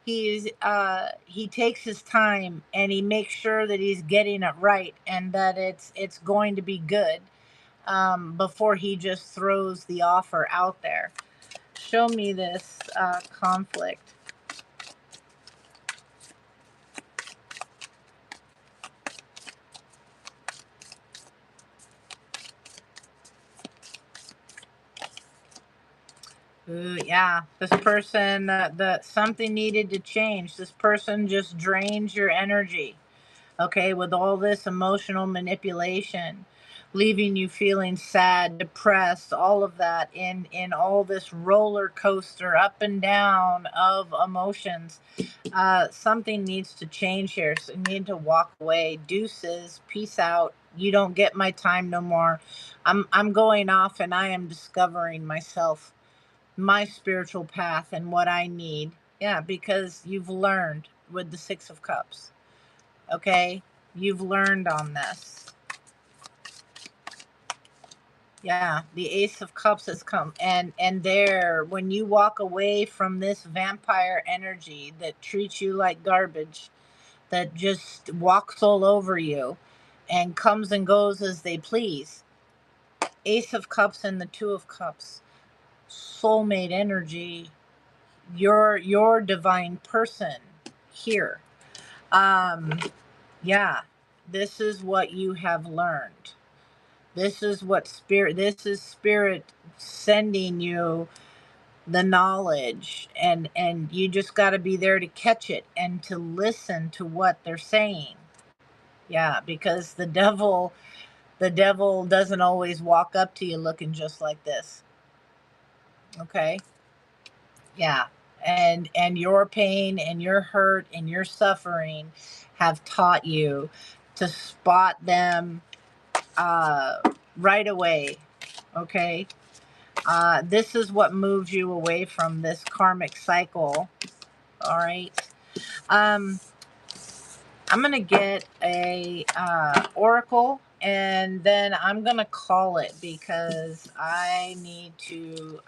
he takes his time and he makes sure that he's getting it right and that it's going to be good, before he just throws the offer out there. Show me this conflict. Ooh, yeah, this person, the something needed to change. This person just drains your energy. Okay, with all this emotional manipulation, leaving you feeling sad, depressed, all of that in all this roller coaster up and down of emotions. Something needs to change here. So you need to walk away. Deuces, peace out. You don't get my time no more. I'm going off and I am discovering myself, my spiritual path, and what I need. Yeah, because you've learned with the Six of Cups. Okay? You've learned on this. Yeah, the Ace of Cups has come, and there, when you walk away from this vampire energy that treats you like garbage, that just walks all over you and comes and goes as they please. Ace of Cups and the Two of Cups. Soulmate energy. Your divine person here. Um yeah, this is what you have learned. This is spirit sending you the knowledge, and you just got to be there to catch it and to listen to what they're saying. Yeah, because the devil doesn't always walk up to you looking just like this. Okay? Yeah. And your pain and your hurt and your suffering have taught you to spot them uh right away. Okay? This is what moves you away from this karmic cycle. All right. Um, I'm gonna get a oracle, and then I'm gonna call it because I need to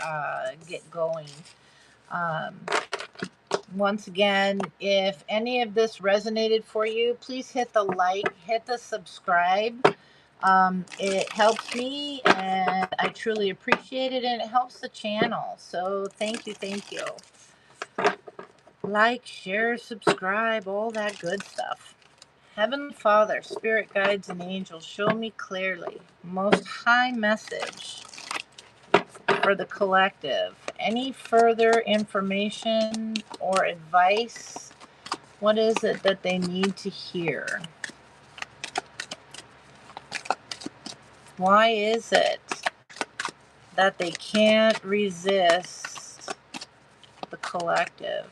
get going. Um, Once again, if any of this resonated for you, please hit the like, hit the subscribe. It helps me, and I truly appreciate it, and it helps the channel. So thank you, thank you. Like, share, subscribe, all that good stuff. Heavenly Father, spirit guides and angels, show me clearly most high message for the collective. Any further information or advice? What is it that they need to hear? Why is it that they can't resist the collective?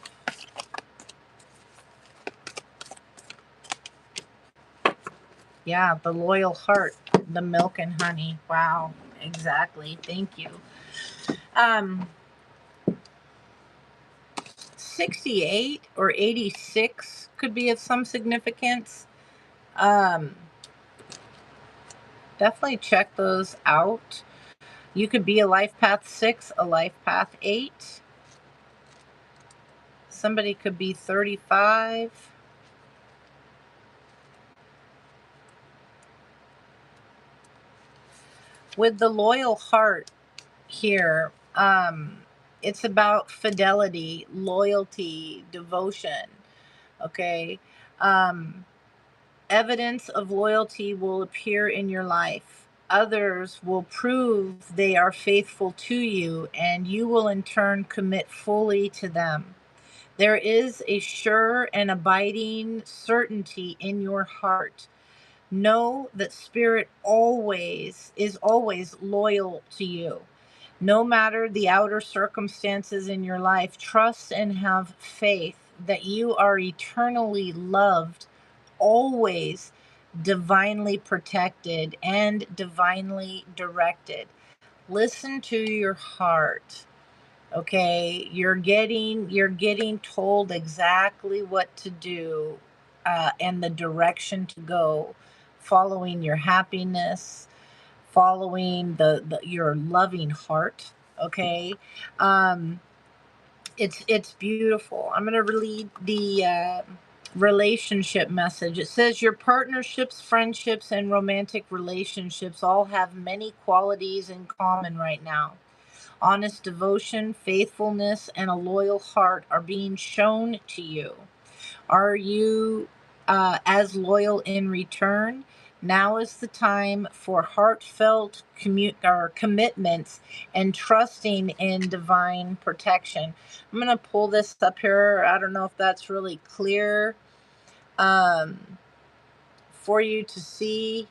Yeah, the loyal heart, the milk and honey. Wow, exactly. Thank you. 68 or 86 could be of some significance. Um, Definitely check those out. You could be a life path 6, a life path 8. Somebody could be 35. With the loyal heart here, it's about fidelity, loyalty, devotion. Okay. Um, Evidence of loyalty will appear in your life. Others will prove they are faithful to you, and you will in turn commit fully to them. There is a sure and abiding certainty in your heart. Know that Spirit is always loyal to you. No matter the outer circumstances in your life, trust and have faith that you are eternally loved, always divinely protected and divinely directed. Listen to your heart. Okay, you're getting told exactly what to do, and the direction to go, following your happiness, following the your loving heart. Okay. um it's beautiful. I'm going to read the relationship message. It says your partnerships, friendships, and romantic relationships all have many qualities in common right now. Honest devotion, faithfulness, and a loyal heart are being shown to you. Are you as loyal in return? Now is the time for heartfelt commitments and trusting in divine protection. I'm going to pull this up here. I don't know if that's really clear um, for you to see.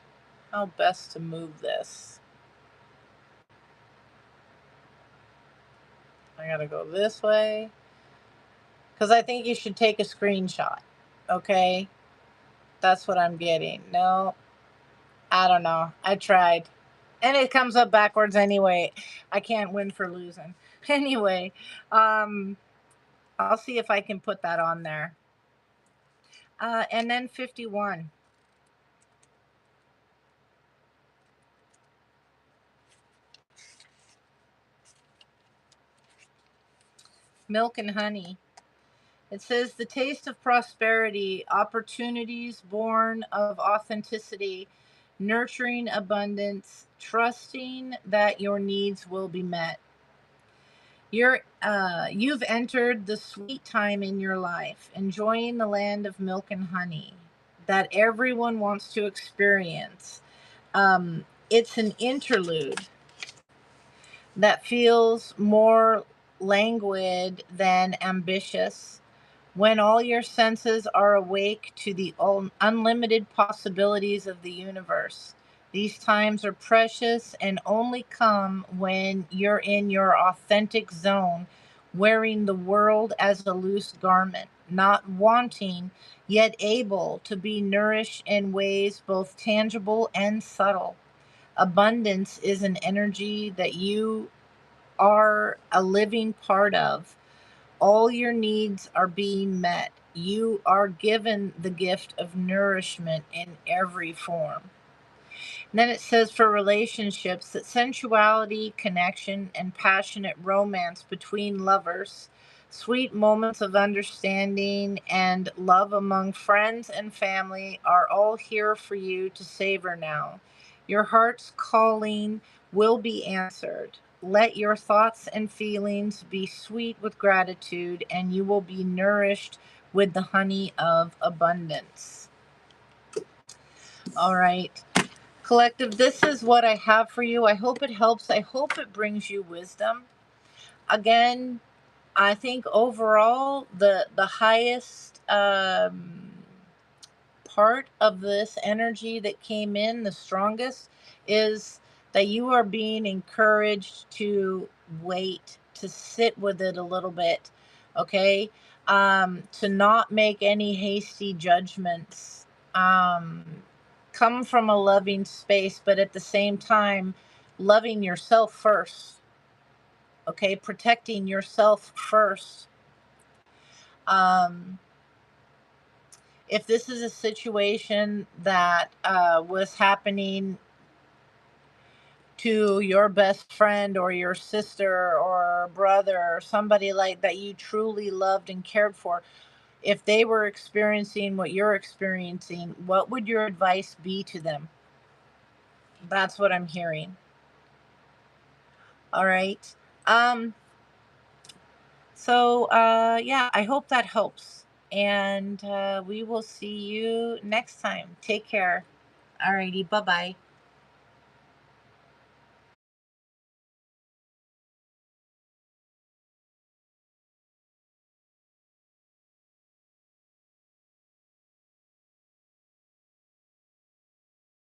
How best to move this. I got to go this way because I think you should take a screenshot. Okay, that's what I'm getting. No, I don't know. I tried. And it comes up backwards anyway. I can't win for losing. Anyway, um, I'll see if I can put that on there. And then 51. Milk and honey. It says the taste of prosperity, opportunities born of authenticity, nurturing abundance, trusting that your needs will be met. You've entered the sweet time in your life, enjoying the land of milk and honey that everyone wants to experience. It's an interlude that feels more languid than ambitious. When all your senses are awake to the unlimited possibilities of the universe. These times are precious and only come when you're in your authentic zone, wearing the world as a loose garment, not wanting, yet able to be nourished in ways both tangible and subtle. Abundance is an energy that you are a living part of. All your needs are being met. You are given the gift of nourishment in every form. And then it says for relationships that sensuality, connection, and passionate romance between lovers, sweet moments of understanding, and love among friends and family are all here for you to savor now. Your heart's calling will be answered. Let your thoughts and feelings be sweet with gratitude, and you will be nourished with the honey of abundance. All right. Collective, this is what I have for you. I hope it helps. I hope it brings you wisdom. Again, I think overall the highest part of this energy that came in the strongest is that you are being encouraged to wait, to sit with it a little bit, okay? To not make any hasty judgments. Come from a loving space, but at the same time, loving yourself first, okay? Protecting yourself first. Um, if this is a situation that was happening to your best friend or your sister or brother or somebody like that you truly loved and cared for, if they were experiencing what you're experiencing, what would your advice be to them? That's what I'm hearing. All right. Um, yeah, I hope that helps. And we will see you next time. Take care. Alrighty, bye bye.